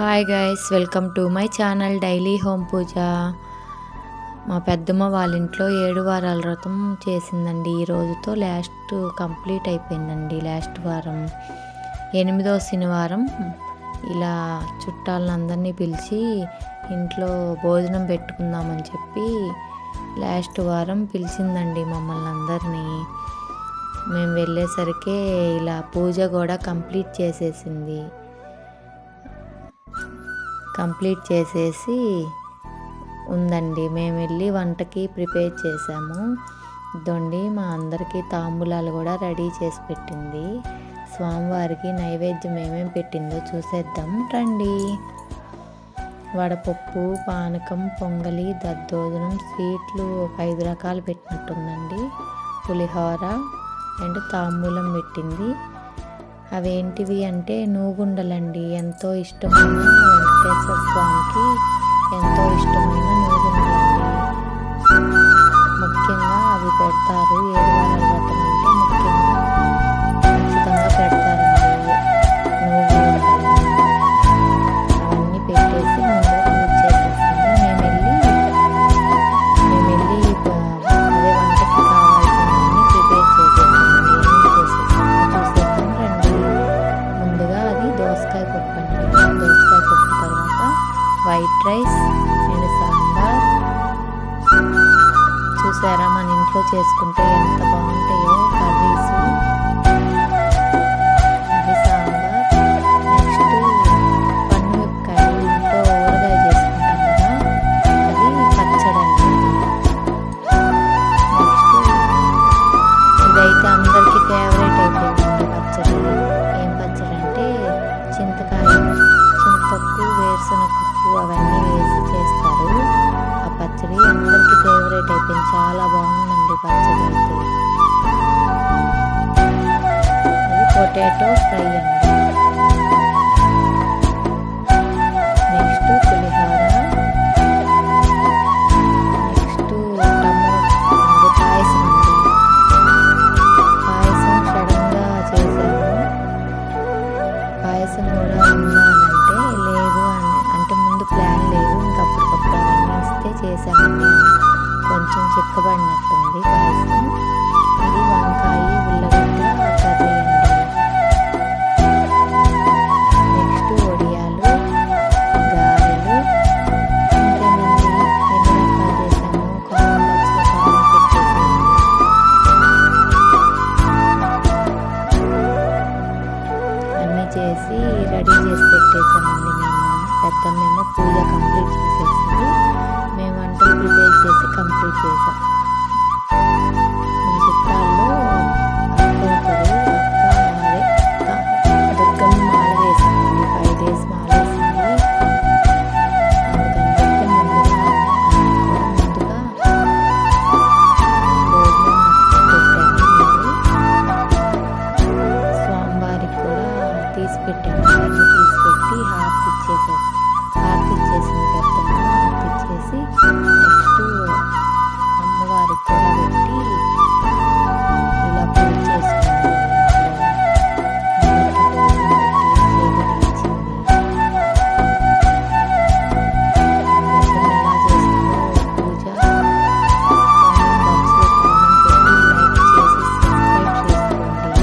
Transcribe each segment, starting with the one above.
Hi guys, welcome to my channel daily home Pooja. మా పెద్దమ్మ వాళ్ళ ఇంట్లో 7 వారాల వ్రతం చేసిందండి. ఈ రోజుతో లాస్ట్ కంప్లీట్ అయిపోయిందండి. లాస్ట్ వారం 8వ శనివారం ఇలా చుట్టాలందరినీ పిలిచి ఇంట్లో భోజనం పెట్టుకుందామని చెప్పి లాస్ట్ వారం పిలిచిందండి మమ్మల్ని అందరినీ. మేము వెళ్ళేసరికి ఇలా పూజ కూడా కంప్లీట్ చేసేసి ఉందండి. మేము వెళ్ళి వంటకి ప్రిపేర్ చేసాము. ఇదండి మా అందరికీ తాంబూలాలు కూడా రెడీ చేసి పెట్టింది. స్వామివారికి నైవేద్యం ఏమేమి పెట్టిందో చూసేద్దాం రండి. వడపప్పు, పానకం, పొంగలి, దద్దోజనం, స్వీట్లు ఒక 5 రకాలు పెట్టినట్టుందండి. పులిహోర అండ్ తాంబూలం పెట్టింది. అవేంటివి అంటే నూగుండలండి. ఎంతో ఇష్టమైన వెంకటేశ్వర స్వామికి ఎంతో ఇష్టమైన నూగుండలండి. ముఖ్యంగా అవి పెడతారు. 7 వారాల వ్రతం అంటే ముఖ్యంగా ఖచ్చితంగా పెడతారండి నూగుండలు. అవన్నీ పెట్టేసి ముందుగా పూజ చేసేసింది. మేము వెళ్ళి అదే వంటకి కావాల్సినవన్నీ ప్రిపేర్ చేసేసామండి. ఏమేమి చేసేసాము చూసేద్దాం రండి. ముందుగా అది దోసకాయ పప్పు అండి. దోసకాయ పప్పు తర్వాత వైట్ రైస్ అండ్ సాంబార్. చూసారా మన ఇంట్లో చేసుకుంటే ఎంత బాగుంటాయో కర్రీస్. అది సాంబార్. నెక్స్ట్ పన్నుమిరపకాయ ఇంట్లో ఊరగాయ చేసుకుంటాం కదా, అది పచ్చడి అండి. నెక్స్ట్ ఇదైతే అందరికీ ఫేవరెట్ అయిపోయిందండి పచ్చడి. ఏం పచ్చడి అంటే చింతతొక్కు, వేరుశనగపప్పు అవన్నీ వేసి చేస్తారు. ఆ పచ్చడి అందరికీ ఫేవరెట్ అయిపోయింది. చాలా బాగుందండి పచ్చడి అయితే. అది పొటాటో ఫ్రై అండి. నెక్స్ట్ పులిహోర. నెక్స్ట్ పాయసం అండి. పాయసం సడన్గా చేశాము. పాయసం కూడా ఉందానంటే లేదు అంటే ముందు ప్లాన్ లేదు, ఇంకప్పటికప్పుడు అవన్నీ ఇస్తే చేశామండి. కొంచెం చిక్కబడినట్టుంది పాయసం. ఇది వంకాయ ఉల్లగడ్డ కర్రీ అండి. నెక్స్ట్ వడియాలు, గారెలు. ఇంకేనండి ఎన్ని రకాలు చేసాము. కామెంట్ బాక్స్లో కామెంట్ పెట్టేసేయండి. అన్నీ చేసి రెడీ చేసి పెట్టేసామండి. పెద్దమ్మేమో పూజ కంప్లీట్ చేసేసింది. మేము వంటలు ప్రిపేర్ చేసి కంప్లీట్ చేసాం. మా చుట్టాల్లో అక్క అవుతుంది. దుర్గమ్మ మాల వేసిందండి. 5 days మాల వేసింది. అందుకని చెప్పి ముందుగా భోజనం పెట్టాము. స్వామివారికి కూడా తీసి పెట్టాము. అన్నీ తీసి పెట్టి హారతి ఇచ్చేసింది పెద్దమ్మ. హారతి ఇచ్చేసి నెక్స్ట్ అమ్మవారికి కూడా పెట్టి ఇలా పూజ చేసుకున్నాము. అందరికీ భోజనం పెట్టి చీకటి ఇచ్చింది. పెద్దమ్మ ఎలా చేసిందో పూజ కామెంట్ బాక్స్లో కామెంట్ పెట్టి లైక్ చేసి సబ్స్క్రైబ్ చేసుకోండి.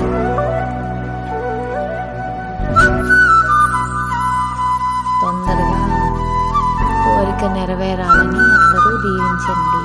తొందరగా కోరిక నెరవేరాలని అందరూ దీవించండి.